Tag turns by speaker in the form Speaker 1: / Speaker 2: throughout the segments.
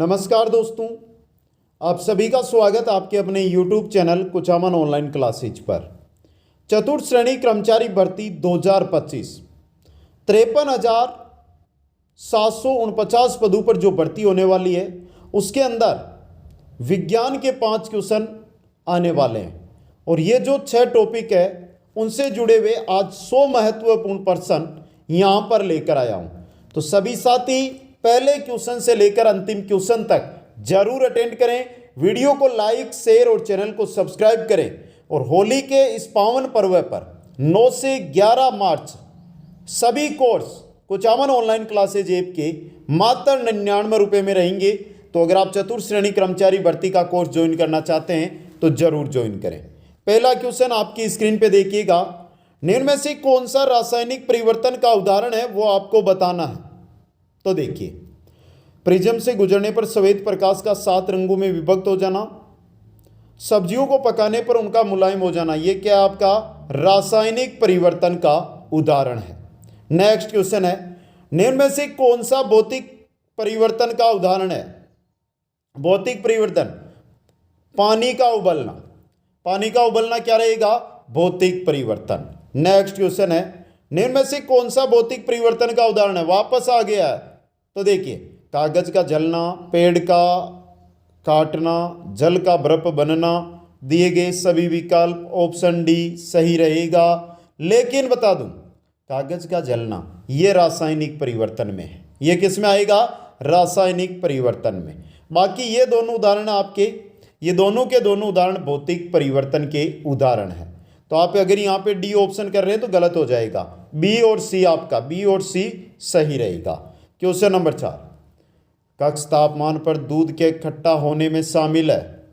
Speaker 1: नमस्कार दोस्तों, आप सभी का स्वागत आपके अपने YouTube channel Kuchaman online classes पर। चतुर्थ श्रेणी कर्मचारी भर्ती 2025 53,749 पदों पर जो भर्ती होने वाली है, उसके अंदर विज्ञान के 5 क्वेश्चन आने वाले हैं और ये जो 6 टॉपिक है उनसे जुड़े हुए आज 100 महत्वपूर्ण प्रश्न यहाँ पर लेकर आया हूँ। तो सभी साथी पहले क्वेश्चन से लेकर अंतिम क्वेश्चन तक जरूर अटेंड करें। वीडियो को लाइक, शेयर और चैनल को सब्सक्राइब करें। और होली के इस पावन पर्व पर 9 से 11 मार्च सभी course Kuchaman online classes app के मात्र 99 रुपये में रहेंगे। तो अगर आप चतुर्थ श्रेणी कर्मचारी भर्ती का कोर्स ज्वाइन करना चाहते हैं तो जरूर ज्वाइन करें। पहला क्वेश्चन आपकी स्क्रीन पे देखिएगा। निम्न में से कौन सा रासायनिक परिवर्तन का उदाहरण है वो आपको बताना है। तो देखिए, प्रिज्म से गुजरने पर सफेद प्रकाश का 7 रंगों में विभक्त हो जाना, सब्जियों को पकाने पर उनका मुलायम हो जाना, ये क्या आपका रासायनिक परिवर्तन का उदाहरण है। नेक्स्ट क्वेश्चन है, निम्न में से कौन सा भौतिक परिवर्तन का उदाहरण है। भौतिक परिवर्तन, पानी का उबलना। पानी का उबलना क्या रहेगा, भौतिक परिवर्तन। नेक्स्ट क्वेश्चन है, निम्न में से कौन सा भौतिक परिवर्तन का उदाहरण है। वापस आ गया है। तो देखिए, कागज का जलना, पेड़ का काटना, जल का बर्फ बनना। दिए गए सभी विकल्प ऑप्शन डी सही रहेगा। लेकिन बता दूं, कागज का जलना ये रासायनिक परिवर्तन में है। ये किस में आएगा, रासायनिक परिवर्तन में। बाकी ये दोनों उदाहरण आपके, ये दोनों के दोनों उदाहरण भौतिक परिवर्तन के उदाहरण हैं। तो आप अगर यहाँ पे डी ऑप्शन कर रहे हैं तो गलत हो जाएगा। बी और सी, आपका बी और सी सही रहेगा। क्वेश्चन नंबर 4, कक्ष तापमान पर दूध के खट्टा होने में शामिल है।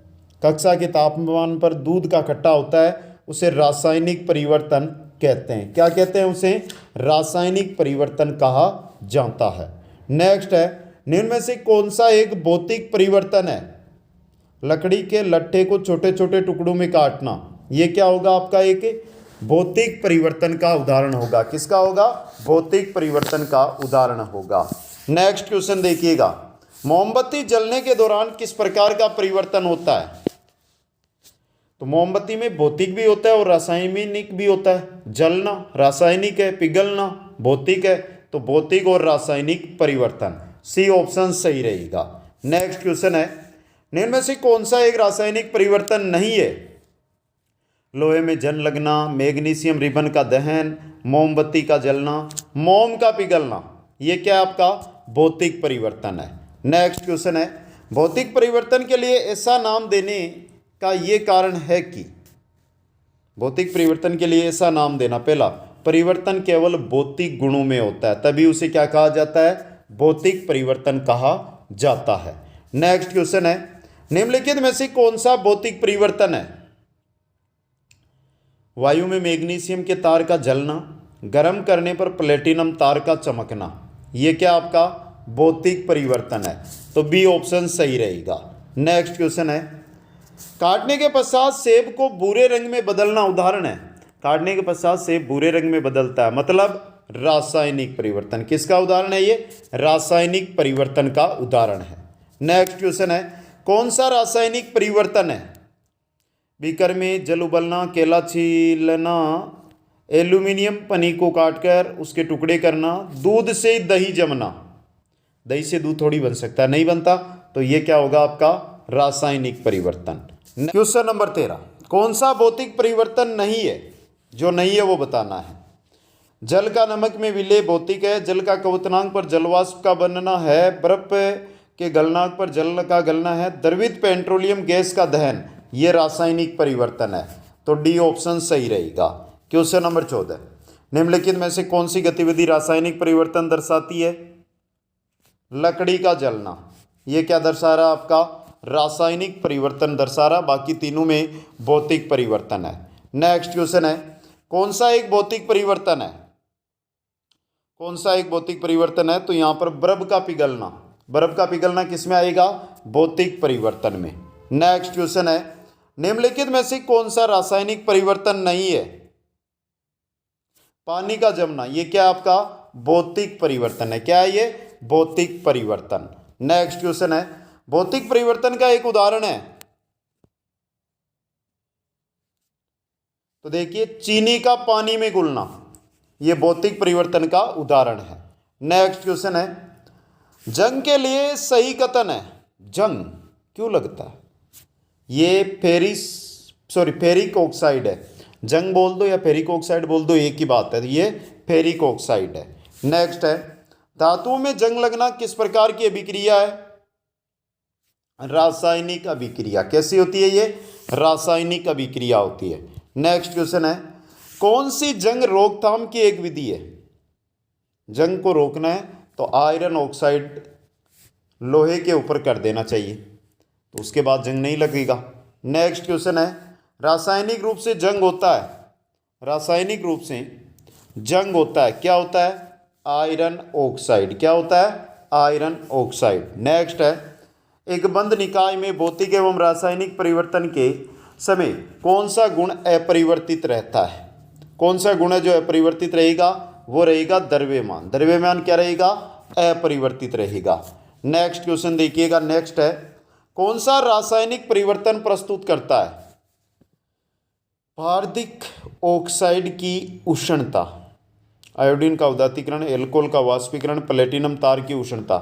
Speaker 1: कक्षा के तापमान पर दूध का खट्टा होता है, उसे रासायनिक परिवर्तन कहते हैं। क्या कहते हैं उसे, रासायनिक परिवर्तन कहा जाता है। नेक्स्ट है, निम्न में से कौन सा एक भौतिक परिवर्तन है। लकड़ी के लट्ठे को छोटे छोटे टुकड़ों में काटना, ये क्या होगा आपका एक भौतिक परिवर्तन का उदाहरण होगा। किसका होगा, भौतिक परिवर्तन का उदाहरण होगा। नेक्स्ट क्वेश्चन देखिएगा, मोमबत्ती जलने के दौरान किस प्रकार का परिवर्तन होता है। तो मोमबत्ती में भौतिक भी होता है और रासायनिक भी होता है। जलना रासायनिक है, पिघलना भौतिक है। तो भौतिक और रासायनिक परिवर्तन, सी ऑप्शन सही रहेगा। नेक्स्ट क्वेश्चन है, निम्न में से कौन सा एक रासायनिक परिवर्तन नहीं है। लोहे में जंग लगना, मैग्नीशियम रिबन का दहन, मोमबत्ती का जलना, मोम का पिघलना, ये क्या आपका भौतिक परिवर्तन है। नेक्स्ट क्वेश्चन है, भौतिक परिवर्तन के लिए ऐसा नाम देने का ये कारण है कि। भौतिक परिवर्तन के लिए ऐसा नाम देना, पहला, परिवर्तन केवल भौतिक गुणों में होता है, तभी उसे क्या कहा जाता है, भौतिक परिवर्तन कहा जाता है। नेक्स्ट क्वेश्चन है, निम्नलिखित में से कौन सा भौतिक परिवर्तन है। वायु में मैग्नीशियम के तार का जलना, गर्म करने पर प्लेटिनम तार का चमकना, ये क्या आपका भौतिक परिवर्तन है। तो बी ऑप्शन सही रहेगा। नेक्स्ट क्वेश्चन है, काटने के पश्चात सेब को भूरे रंग में बदलना उदाहरण है। काटने के पश्चात सेब भूरे रंग में बदलता है, मतलब रासायनिक परिवर्तन। किसका उदाहरण है ये, रासायनिक परिवर्तन का उदाहरण है। नेक्स्ट क्वेश्चन है, कौन सा रासायनिक परिवर्तन है। बीकर में जल उबलना, केला छीलना, एल्यूमिनियम पन्नी को काटकर उसके टुकड़े करना, दूध से दही जमना। दही से दूध थोड़ी बन सकता है, नहीं बनता। तो ये क्या होगा आपका रासायनिक परिवर्तन। क्वेश्चन नंबर 13, कौन सा भौतिक परिवर्तन नहीं है। जो नहीं है वो बताना है। जल का नमक में विलय भौतिक है। जल का क्वथनांक पर जलवाष्प का बनना है। बर्फ के गलनांक पर जल का गलना है। द्रवित पेट्रोलियम गैस का दहन, ये रासायनिक परिवर्तन है। तो डी ऑप्शन सही रहेगा। क्वेश्चन नंबर 14, निम्नलिखित में से कौन सी गतिविधि रासायनिक परिवर्तन दर्शाती है। लकड़ी का जलना, ये क्या दर्शा रहा आपका, रासायनिक परिवर्तन दर्शा रहा। बाकी तीनों में भौतिक परिवर्तन है। नेक्स्ट क्वेश्चन है, कौन सा एक भौतिक परिवर्तन है। कौन सा एक भौतिक परिवर्तन है। तो यहां पर बर्फ का पिघलना, बर्फ का पिघलना किस में आएगा, भौतिक परिवर्तन में। नेक्स्ट क्वेश्चन है, निम्नलिखित में से कौन सा रासायनिक परिवर्तन नहीं है। पानी का जमना, ये क्या आपका भौतिक परिवर्तन है। क्या है ये, भौतिक परिवर्तन। नेक्स्ट क्वेश्चन है, भौतिक परिवर्तन का एक उदाहरण है, तो देखिए चीनी का पानी में घुलना, यह भौतिक परिवर्तन का उदाहरण है। नेक्स्ट क्वेश्चन है, जंग के लिए सही कथन है। जंग क्यों लगता है? ये फेरिक ऑक्साइड है। जंग बोल दो या फेरिक ऑक्साइड बोल दो, एक ही बात है। ये फेरिक ऑक्साइड है। नेक्स्ट है, धातुओं में जंग लगना किस प्रकार की अभिक्रिया है? रासायनिक अभिक्रिया। कैसी होती है ये? रासायनिक अभिक्रिया होती है। नेक्स्ट क्वेश्चन है, कौन सी जंग रोकथाम की एक विधि है? जंग को रोकना है तो आयरन ऑक्साइड लोहे के ऊपर कर देना चाहिए, तो उसके बाद जंग नहीं लगेगा। नेक्स्ट क्वेश्चन है, रासायनिक रूप से जंग होता है। रासायनिक रूप से जंग होता है, क्या होता है? Iron oxide. क्या होता है? Iron oxide. नेक्स्ट है, एक बंद निकाय में भौतिक एवं रासायनिक परिवर्तन के समय कौन सा गुण अपरिवर्तित रहता है? कौन सा गुण है जो अपरिवर्तित रहेगा? वो रहेगा द्रव्यमान। द्रव्यमान क्या रहेगा? अपरिवर्तित रहेगा। नेक्स्ट क्वेश्चन देखिएगा। नेक्स्ट है, कौन सा रासायनिक परिवर्तन प्रस्तुत करता है? पारदिक ऑक्साइड की उष्णता, आयोडीन का उदात्तीकरण, एल्कोहल का वाष्पीकरण, प्लेटिनम तार की उष्णता।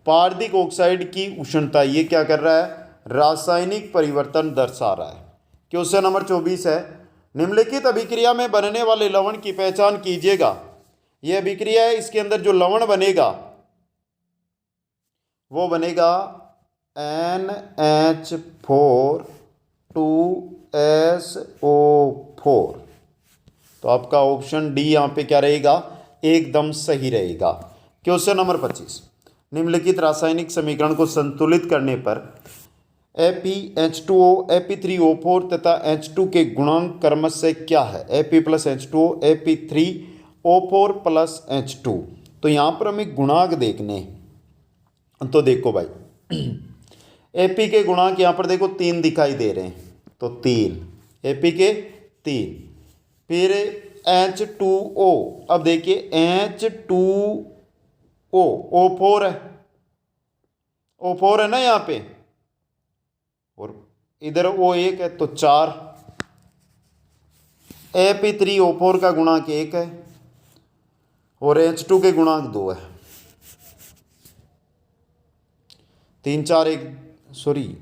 Speaker 1: पारदिक ऑक्साइड की उष्णता, ये क्या कर रहा है? रासायनिक परिवर्तन दर्शा रहा है। क्वेश्चन नंबर 24 है, निम्नलिखित अभिक्रिया में बनने वाले लवण की पहचान कीजिएगा। यह अभिक्रिया है, इसके अंदर जो लवण बनेगा वो बनेगा NH4 2SO4। तो आपका ऑप्शन डी यहाँ पे क्या रहेगा? एकदम सही रहेगा। क्वेश्चन नंबर 25, निम्नलिखित रासायनिक समीकरण को संतुलित करने पर FeH2O Fe3O4 तथा H2 के गुणांक क्रमशः क्या है? Fe plus H2O Fe3O4 plus H2। तो यहाँ पर हमें गुणांक देखने, तो देखो भाई Fe के गुणांक यहाँ पर देखो 3 दिखाई दे रहे हैं, तो 3 Fe के 3। फिर H2O, अब देखिए H2O O4 है, O4 है ना यहाँ पे, और इधर O1 है, तो 4। Fe3O4 का गुणांक 1 है और H2 के गुणांक 2 है। 3 4 1, सॉरी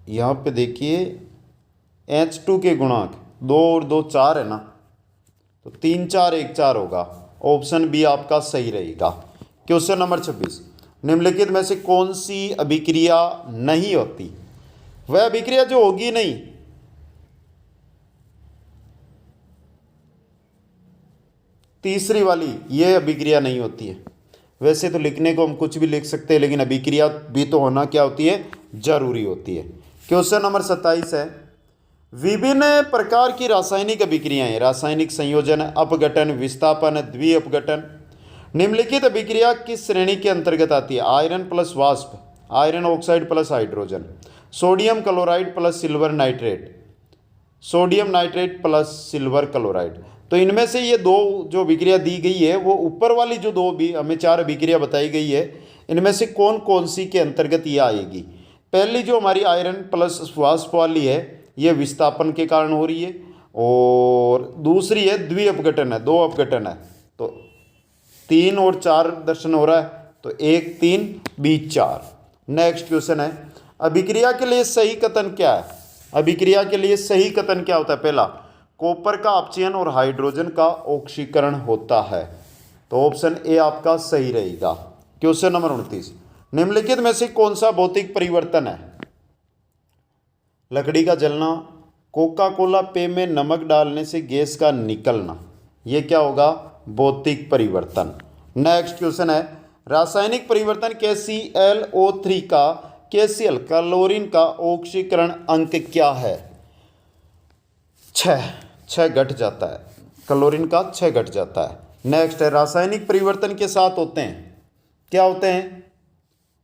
Speaker 1: यहाँ पे देखिए H2 के गुणांक 2 और 2 4 है ना, तो 3 4 1 4 होगा। ऑप्शन बी आपका सही रहेगा। क्वेश्चन नंबर 26, निम्नलिखित में से कौन सी अभिक्रिया नहीं होती? वह अभिक्रिया जो होगी नहीं, तीसरी वाली, यह अभिक्रिया नहीं होती है। वैसे तो लिखने को हम कुछ भी लिख सकते हैं, लेकिन अभिक्रिया भी तो होना क्या होती है? जरूरी होती है। क्वेश्चन नंबर 27 है, विभिन्न प्रकार की रासायनिक अभिक्रियाएं, रासायनिक संयोजन, अपघटन, विस्थापन, द्विअपघटन, निम्नलिखित अभिक्रिया किस श्रेणी के अंतर्गत आती है? आयरन प्लस वाष्प, iron oxide plus hydrogen, sodium chloride plus silver nitrate, sodium nitrate plus silver chloride. तो इनमें से ये दो जो अभिक्रिया दी गई है, वो ऊपर वाली जो दो भी हमें 4 अभिक्रिया बताई गई है, इनमें से कौन कौन सी के अंतर्गत ये आएगी? पहली जो हमारी आयरन प्लस वाष्प वाली है, ये विस्थापन के कारण हो रही है, और दूसरी है द्विअपघटन है, 2 अपघटन है, तो 3 और 4 दर्शन हो रहा है, तो 1 3 20 4। नेक्स्ट क्वेश्चन है, अभिक्रिया के लिए सही कथन क्या है? अभिक्रिया के लिए सही कथन क्या होता है? पहला, कॉपर का अपचयन और हाइड्रोजन का ऑक्सीकरण होता है, तो ऑप्शन ए आपका सही रहेगा। क्वेश्चन नंबर 29, निम्नलिखित में से कौन सा भौतिक परिवर्तन है? लकड़ी का जलना, कोका कोला पेय में नमक डालने से गैस का निकलना, यह क्या होगा? भौतिक परिवर्तन। नेक्स्ट क्वेश्चन है, रासायनिक परिवर्तन KClO3 का KCl क्लोरीन का ऑक्सीकरण अंक क्या है? 6 घट जाता है, क्लोरीन का 6 घट जाता है। नेक्स्ट है, रासायनिक परिवर्तन के साथ होते हैं, क्या होते हैं?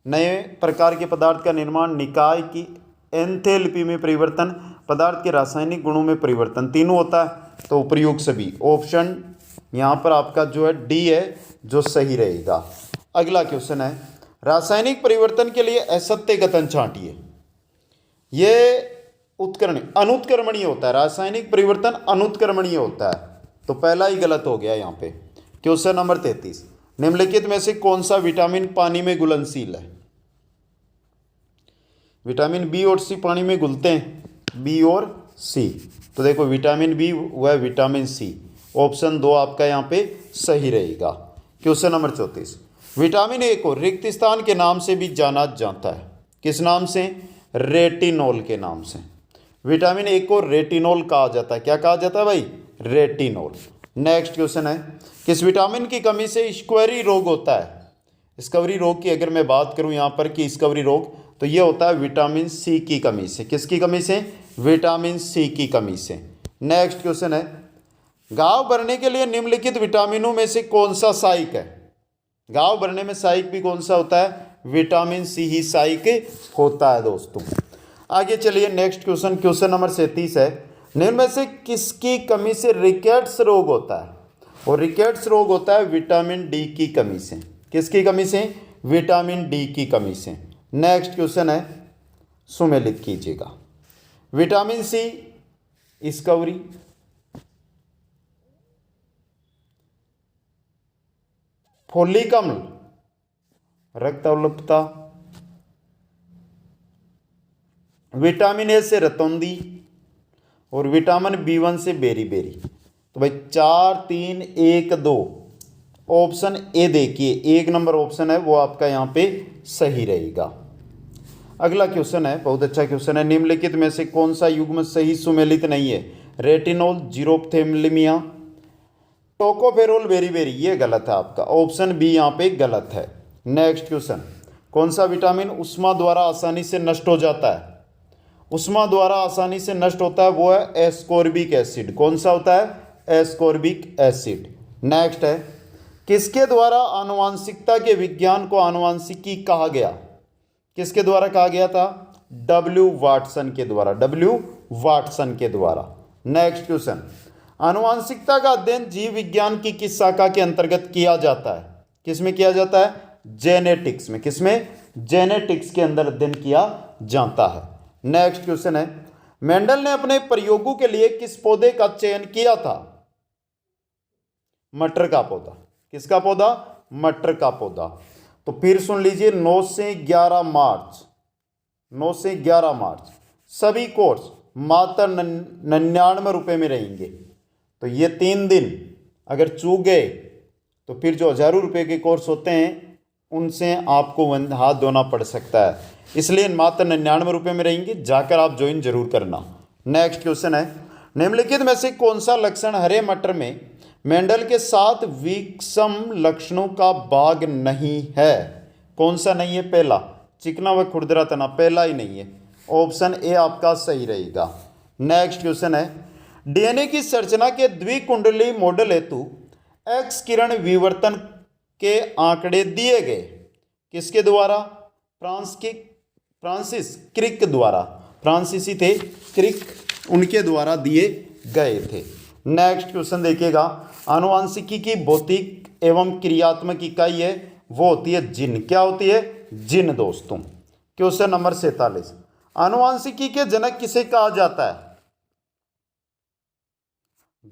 Speaker 1: नए प्रकार के पदार्थ का निर्माण, निकाय की एंथैल्पी में परिवर्तन, पदार्थ के रासायनिक गुणों में परिवर्तन, तीनों होता है, तो उपयुक्त सभी। ऑप्शन यहाँ पर आपका जो है डी है, जो सही रहेगा। अगला क्वेश्चन है, रासायनिक परिवर्तन के लिए असत्य कथन छांटिए। ये उत्कर्णीय अनुत्क्रमणीय होता है, रासायनिक परिवर्तन अनुत्क्रमणीय होता है, तो पहला ही गलत हो गया यहाँ पे। क्वेश्चन नंबर 33, निम्नलिखित में से कौन सा विटामिन पानी में घुलनशील है? विटामिन बी और सी पानी में घुलते हैं, बी और सी, तो देखो विटामिन बी व विटामिन सी, ऑप्शन 2 आपका यहाँ पे सही रहेगा। क्वेश्चन नंबर 34, विटामिन ए को रिक्त स्थान के नाम से भी जाना जाता है, किस नाम से? रेटिनॉल के नाम से। विटामिन ए को रेटिनॉल कहा जाता है, क्या कहा जाता है भाई? रेटिनॉल। नेक्स्ट क्वेश्चन है, किस विटामिन की कमी से स्क्वेरी रोग होता है? स्कवरी रोग की अगर मैं बात करूं यहाँ पर कि स्कवरी रोग, तो ये होता है विटामिन सी की कमी से। किसकी कमी से? विटामिन सी की कमी से। नेक्स्ट क्वेश्चन है, घाव भरने के लिए निम्नलिखित विटामिनों में से कौन सा सहायक है? घाव भरने में सहायक भी कौन सा होता है? विटामिन सी ही सहायक होता है दोस्तों। आगे चलिए नेक्स्ट क्वेश्चन, क्वेश्चन नंबर 37 है, निम्न में से किसकी कमी से रिकेट्स रोग होता है? और रिकेट्स रोग होता है विटामिन डी की कमी से। किसकी कमी से? विटामिन डी की कमी से। नेक्स्ट क्वेश्चन है, सुमेलित कीजिएगा। विटामिन सी स्कवरी, फोलिक अम्ल, रक्त अवलुप्तता, विटामिन ए से रतौंदी और विटामिन B1 से बेरी बेरी। तो भाई 4 3 1 2, ऑप्शन ए देखिए, 1 नंबर ऑप्शन है वो आपका यहाँ पे सही रहेगा। अगला क्वेश्चन है, बहुत अच्छा क्वेश्चन है, निम्नलिखित में से कौन सा युग्म सही सुमेलित नहीं है? रेटिनॉल, जीरोप्थेलमिया, टोकोफेरोल, बेरी बेरी, ये गलत है आपका, ऑप्शन बी यहाँ पे गलत है। नेक्स्ट क्वेश्चन, कौन सा विटामिन उष्मा द्वारा आसानी से नष्ट हो जाता है? उष्मा द्वारा आसानी से नष्ट होता है वो है एस्कॉर्बिक एसिड। कौन सा होता है? Ascorbic acid. नेक्स्ट है, किसके द्वारा आनुवांशिकता के विज्ञान को आनुवांशिकी कहा गया? किसके द्वारा कहा गया था? डब्ल्यू वाटसन के द्वारा, डब्ल्यू वाटसन के द्वारा। नेक्स्ट क्वेश्चन, आनुवांशिकता का अध्ययन जीव विज्ञान की किस शाखा के अंतर्गत किया जाता है? किसमें किया जाता है? जेनेटिक्स में। किसमें? जेनेटिक्स के अंदर अध्ययन किया जाता है। नेक्स्ट क्वेश्चन है, मेंडल ने अपने प्रयोगों के लिए किस पौधे का चयन किया था? मटर का पौधा। किसका पौधा? मटर का पौधा। तो फिर सुन लीजिए, 9 से 11 मार्च, 9 से 11 मार्च सभी कोर्स मात्र 99 रुपये में रहेंगे। तो ये 3 दिन अगर चूक गए तो फिर जो हजारों रुपये के कोर्स होते हैं उनसे आपको हाथ धोना पड़ सकता है, इसलिए मात्र 99 रुपये में रहेंगे, जाकर आप ज्वाइन जरूर करना। नेक्स्ट क्वेश्चन है, निम्नलिखित में से कौन सा लक्षण हरे मटर में मेंडल के 7 विषम लक्षणों का भाग नहीं है? कौन सा नहीं है? पहला, चिकना व खुरदरा तना, पहला ही नहीं है, ऑप्शन ए आपका सही रहेगा। नेक्स्ट क्वेश्चन है, डीएनए की संरचना के द्विकुंडली मॉडल हेतु एक्स किरण विवर्तन के आंकड़े दिए गए, किसके द्वारा? फ्रांसिस क्रिक द्वारा, फ्रांसीसी थे क्रिक, उनके द्वारा दिए गए थे। नेक्स्ट क्वेश्चन देखिएगा, आनुवांशिकी की भौतिक एवं क्रियात्मक इकाई है वो होती है जीन। क्या होती है? जीन दोस्तों। क्वेश्चन नंबर 47, आनुवांशिकी के जनक किसे कहा जाता है?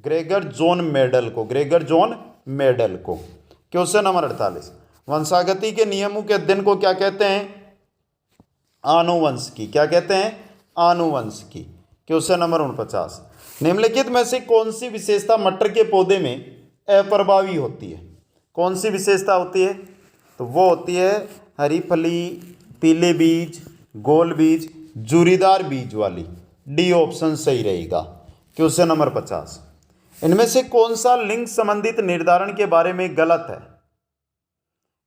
Speaker 1: ग्रेगर जॉन मेंडल को, ग्रेगर जॉन मेंडल को। क्वेश्चन नंबर 48, वंशागति के नियमों के अध्ययन को क्या कहते हैं? आनुवंशिकी। क्या कहते हैं? आनुवंशिकी। क्वेश्चन नंबर 49, निम्नलिखित में से कौन सी विशेषता मटर के पौधे में अप्रभावी होती है? कौन सी विशेषता होती है? तो वो होती है हरी फली, पीले बीज, गोल बीज, जूरीदार बीज वाली। डी ऑप्शन सही रहेगा। क्वेश्चन नंबर 50, इनमें से कौन सा लिंग संबंधित निर्धारण के बारे में गलत है?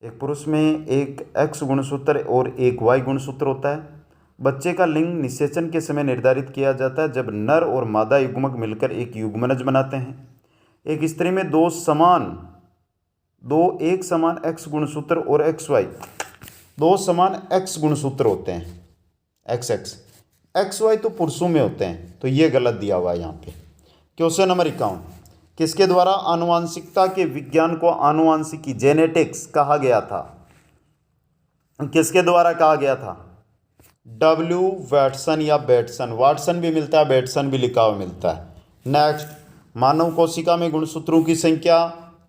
Speaker 1: एक पुरुष में एक एक्स गुणसूत्र और एक वाई गुणसूत्र होता है। बच्चे का लिंग निषेचन के समय निर्धारित किया जाता है जब नर और मादा युग्मक मिलकर एक युग्मनज बनाते हैं। एक स्त्री में दो एक समान एक्स गुणसूत्र और एक्स वाई, 2 समान एक्स गुणसूत्र होते हैं, एक्स एक्स, एक्स वाई तो पुरुषों में होते हैं, तो ये गलत दिया हुआ है यहाँ पे। क्वेश्चन नंबर 51, किसके द्वारा आनुवांशिकता के विज्ञान को आनुवांशिकी जेनेटिक्स कहा गया था? किसके द्वारा कहा गया था? डब्ल्यू वैटसन या बेटसन, वाटसन भी मिलता है, बेटसन भी लिखा हुआ मिलता है। नेक्स्ट, मानव कोशिका में गुणसूत्रों की संख्या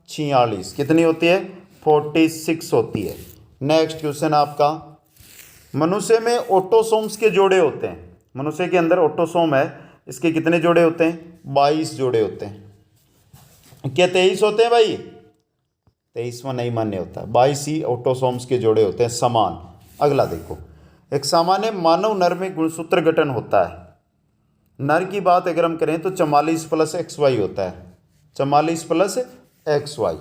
Speaker 1: 46, कितनी होती है? 46 होती है। नेक्स्ट क्वेश्चन आपका, मनुष्य में ऑटोसोम्स के जोड़े होते हैं, मनुष्य के अंदर ऑटोसोम है, इसके कितने जोड़े होते हैं? 22 जोड़े होते हैं। क्या 23 होते हैं भाई? 23वां नहीं मान्य होता, 22 ही ऑटोसोम्स के जोड़े होते हैं समान। अगला देखो, एक सामान्य मानव नर में गुणसूत्र गठन होता है। नर की बात अगर हम करें तो 44 + XY होता है, 44 + XY।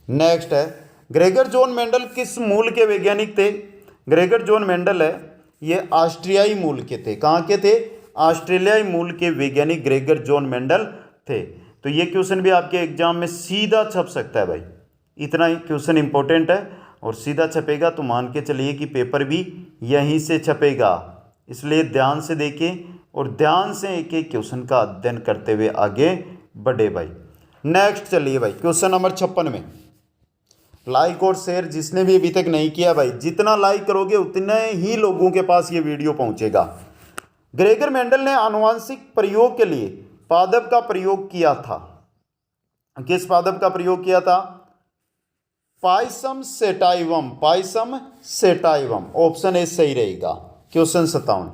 Speaker 1: नेक्स्ट है, ग्रेगर जॉन मेंडल किस मूल के वैज्ञानिक थे? ग्रेगर जॉन मेंडल है, ये ऑस्ट्रियाई मूल के थे। कहाँ के थे? ऑस्ट्रेलियाई मूल के वैज्ञानिक ग्रेगर जॉन मेंडल थे। तो ये क्वेश्चन भी आपके एग्जाम में सीधा छप सकता है भाई, इतना ही क्वेश्चन इंपॉर्टेंट है और सीधा छपेगा तो मान के चलिए कि पेपर भी यहीं से छपेगा। इसलिए ध्यान से देखिए और ध्यान से एक एक क्वेश्चन का अध्ययन करते हुए आगे बढ़े भाई। नेक्स्ट चलिए भाई, क्वेश्चन नंबर 56 में लाइक और शेयर जिसने भी अभी तक नहीं किया भाई, जितना लाइक करोगे उतने ही लोगों के पास ये वीडियो पहुंचेगा। ग्रेगर मेंडल ने आनुवांशिक प्रयोग के लिए पादप का प्रयोग किया था। किस पादप का प्रयोग किया था? Pisum sativum, Pisum sativum, option A सही रहेगा। क्वेश्चन 57,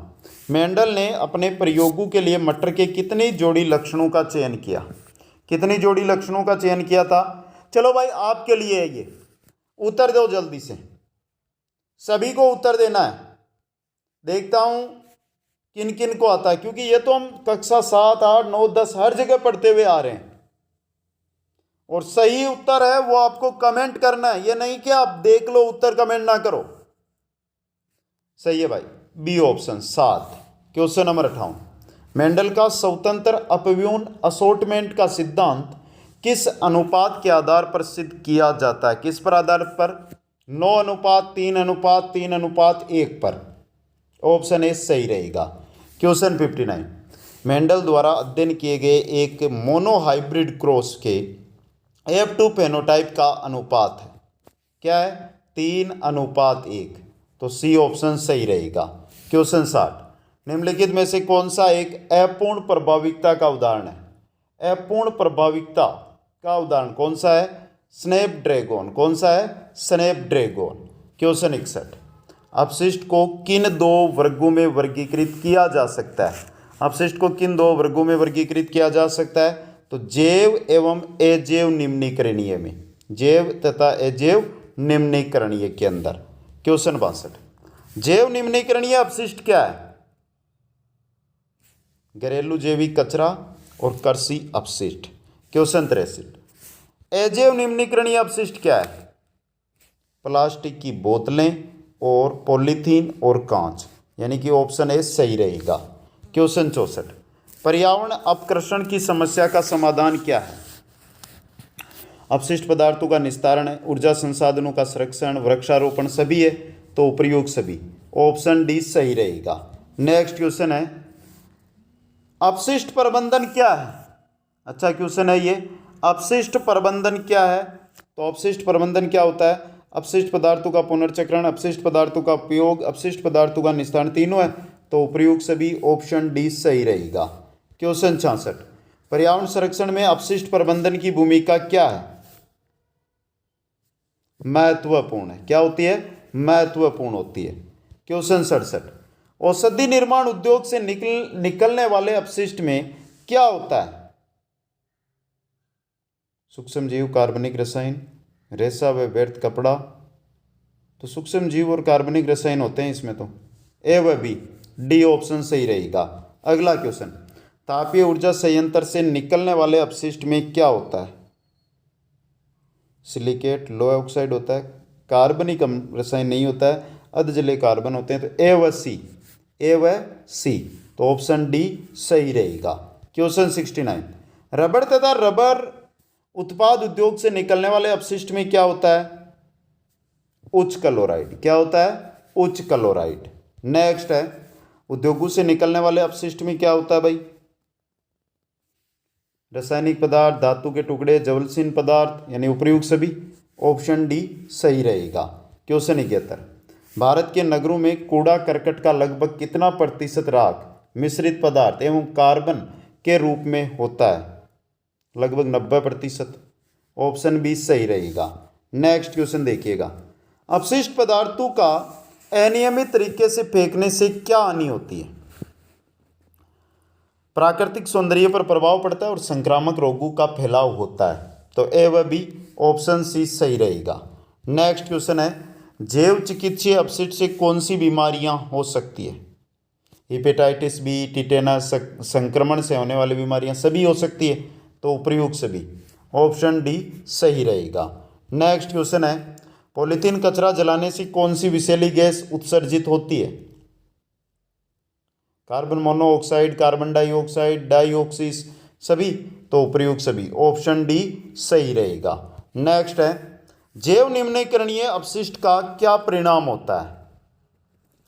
Speaker 1: मेंडल ने अपने प्रयोगों के लिए मटर के कितनी जोड़ी लक्षणों का चयन किया? कितनी जोड़ी लक्षणों का चयन किया था? चलो भाई आपके लिए है ये, उत्तर दो जल्दी से, सभी को उत्तर देना है। देखता हूं किन किन को आता है, क्योंकि ये तो हम कक्षा 7, 8, 9, 10 हर जगह पढ़ते हुए आ रहे हैं। और सही उत्तर है वो आपको कमेंट करना है, ये नहीं कि आप देख लो उत्तर कमेंट ना करो। सही है भाई, B option 7। Question number 58, Mendel का स्वतंत्र अपव्यूहन असॉर्टमेंट का सिद्धांत किस अनुपात के आधार पर सिद्ध किया जाता है? किस पर आधार पर? 9:3:3:1 पर, ऑप्शन ए सही रहेगा। क्वेश्चन 59, मेंडल द्वारा अध्ययन किए गए एक मोनोहाइब्रिड क्रॉस के F2 फेनोटाइप का अनुपात है, क्या है? 3:1, तो सी ऑप्शन सही रहेगा। क्वेश्चन 60, निम्नलिखित में से कौन सा एक अपूर्ण प्रभाविकता का उदाहरण है? अपूर्ण प्रभाविकता का उदाहरण कौन सा है? स्नैपड्रैगन। कौन सा है? स्नैपड्रैगन। क्वेश्चन 61, अपशिष्ट को किन 2 वर्गों में वर्गीकृत किया जा सकता है? अपशिष्ट को किन 2 वर्गों में वर्गीकृत किया जा सकता है? तो जैव एवं अजैव निम्नीकरणीय में, जैव तथा अजैव निम्नीकरणीय के अंदर। क्वेश्चन 62, जैव निम्नीकरणीय अपशिष्ट क्या है? घरेलू जैविक कचरा और कृषि अपशिष्ट। क्वेश्चन 63, अजैव निम्नीकरणीय अपशिष्ट क्या है? प्लास्टिक की बोतलें और पॉलीथीन और कांच, यानी कि ऑप्शन ए सही रहेगा। क्वेश्चन 64, पर्यावरण अपकृषण की समस्या का समाधान क्या है? अपशिष्ट पदार्थों का निस्तारण है, ऊर्जा संसाधनों का संरक्षण, वृक्षारोपण सभी है, तो उपयोग सभी, ऑप्शन डी सही रहेगा। नेक्स्ट क्वेश्चन है, अपशिष्ट प्रबंधन क्या है? अच्छा क्वेश्चन है ये, अपशिष्ट प्रबंधन क्या है? तो अपशिष्ट प्रबंधन क्या होता है? अपशिष्ट पदार्थों का पुनर्चक्रण, अपशिष्ट पदार्थों का उपयोग, अपशिष्ट पदार्थों का निस्तारण, तीनों है, तो उपयोग सभी, ऑप्शन डी सही रहेगा। क्वेश्चन 66, पर्यावरण संरक्षण में अपशिष्ट प्रबंधन की भूमिका क्या है? महत्वपूर्ण है। क्या होती है? महत्वपूर्ण होती है। क्वेश्चन 67, औषधि निर्माण उद्योग से निकलने वाले अपशिष्ट में क्या होता है? सूक्ष्म जीव, कार्बनिक रसायन, रेशा व व्यर्थ कपड़ा, तो सूक्ष्म जीव और कार्बनिक रसायन होते हैं इसमें, तो ए व बी, डी ऑप्शन सही रहेगा। अगला क्वेश्चन, तापीय ऊर्जा संयंत्र से निकलने वाले अपशिष्ट में क्या होता है? सिलिकेट, लोह ऑक्साइड होता है, कार्बनिक रसायन नहीं होता है, अधजलीय कार्बन होते हैं, तो ए व सी, ए व सी, तो ऑप्शन डी सही रहेगा। क्वेश्चन 69, रबड़ तथा रबर उत्पाद उद्योग से निकलने वाले अपशिष्ट में क्या होता है? उच्च क्लोराइड। क्या होता है? उच्च क्लोराइड। नेक्स्ट है, उद्योगों से निकलने वाले अपशिष्ट में क्या होता है भाई? रासायनिक पदार्थ, धातु के टुकड़े, ज्वलनशील पदार्थ, यानी उपयुक्त सभी, ऑप्शन डी सही रहेगा। क्वेश्चन 71, भारत के नगरों में कूड़ा करकट का लगभग कितना प्रतिशत राख, मिश्रित पदार्थ एवं कार्बन के रूप में होता है? लगभग 90%। ऑप्शन बी सही रहेगा। नेक्स्ट क्वेश्चन देखिएगा, अपशिष्ट पदार्थों का अनियमित तरीके से फेंकने से क्या हानि होती है? प्राकृतिक सौंदर्य पर प्रभाव पड़ता है और संक्रामक रोगों का फैलाव होता है। तो ए व बी, ऑप्शन सी सही रहेगा। नेक्स्ट क्वेश्चन है, जैव चिकित्सीय अपशिष्ट से कौन सी बीमारियां हो सकती है? हेपेटाइटिस बी, टिटेनस, संक्रमण से होने वाली बीमारियां सभी हो सकती है। तो उपयुक्त सभी, ऑप्शन डी सही रहेगा। नेक्स्ट क्वेश्चन है, पॉलीथीन कचरा जलाने से कौन सी विषैली गैस उत्सर्जित होती है? कार्बन मोनोऑक्साइड, कार्बन डाइऑक्साइड, डाइऑक्सिस सभी। तो उपयुक्त सभी, ऑप्शन डी सही रहेगा। नेक्स्ट है, जैव निम्नीकरणीय अपशिष्ट का क्या परिणाम होता है?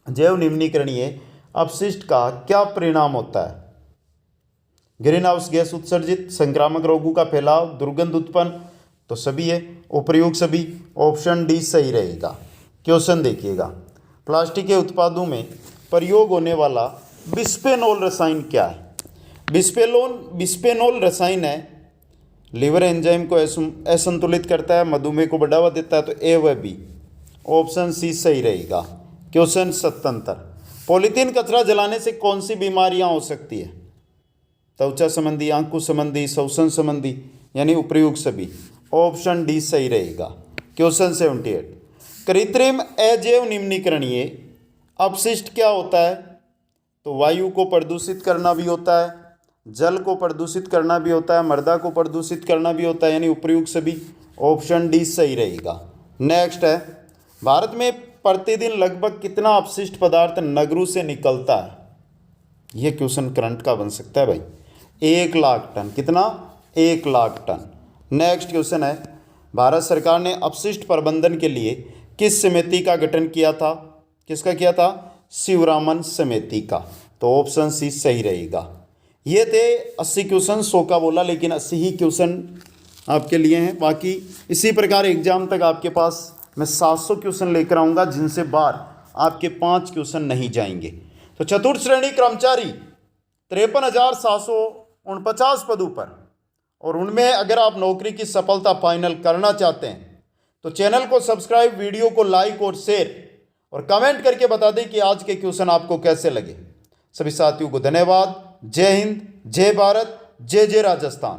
Speaker 1: जैव निम्नीकरणीय अपशिष्ट का क्या परिणाम होता है? ग्रीन हाउस गैस उत्सर्जित, संक्रामक रोगों का फैलाव, दुर्गंध उत्पन्न। तो सभी है, उपयुक्त सभी, ऑप्शन डी सही रहेगा। क्वेश्चन देखिएगा, प्लास्टिक के उत्पादों में प्रयोग होने वाला बिस्फेनोल रसायन क्या है? बिस्फेनोल रसायन है, लीवर एंजाइम को असंतुलित करता है, मधुमेह को बढ़ावा देता है। तो ए व बी, ऑप्शन सी सही रहेगा। क्वेश्चन 77, पॉलीथीन कचरा जलाने से कौन सी बीमारियां हो सकती है? त्वचा संबंधी, आंखों संबंधी, श्वसन संबंधी, यानी उपयुक्त सभी, ऑप्शन डी सही रहेगा। क्वेश्चन 78, कृत्रिम अजैव निम्नीकरणीय अपशिष्ट क्या होता है? तो वायु को प्रदूषित करना भी होता है, जल को प्रदूषित करना भी होता है, मृदा को प्रदूषित करना भी होता है, यानी उपयुक्त सभी, ऑप्शन डी सही रहेगा। नेक्स्ट है, भारत में प्रतिदिन लगभग कितना अपशिष्ट पदार्थ नगरों से निकलता है? यह क्वेश्चन करंट का बन सकता है भाई। 1 लाख टन। कितना? 1 लाख टन। नेक्स्ट क्वेश्चन है, भारत सरकार ने अपशिष्ट प्रबंधन के लिए किस समिति का गठन किया था? किसका किया था? शिवरामन समिति का। तो ऑप्शन सी सही रहेगा। ये थे 80 क्वेश्चन, 100 का बोला लेकिन 80 ही क्वेश्चन आपके लिए हैं। बाकी इसी प्रकार एग्जाम तक आपके पास मैं 700 क्वेश्चन लेकर आऊँगा, जिनसे बाहर आपके 5 क्वेश्चन नहीं जाएंगे। तो चतुर्थ श्रेणी कर्मचारी 53,749 पदों पर, और उनमें अगर आप नौकरी की सफलता फाइनल करना चाहते हैं तो चैनल को सब्सक्राइब, वीडियो को लाइक और शेयर और कमेंट करके बता दें कि आज के क्वेश्चन आपको कैसे लगे। सभी साथियों को धन्यवाद। जय हिंद, जय भारत, जय जय राजस्थान।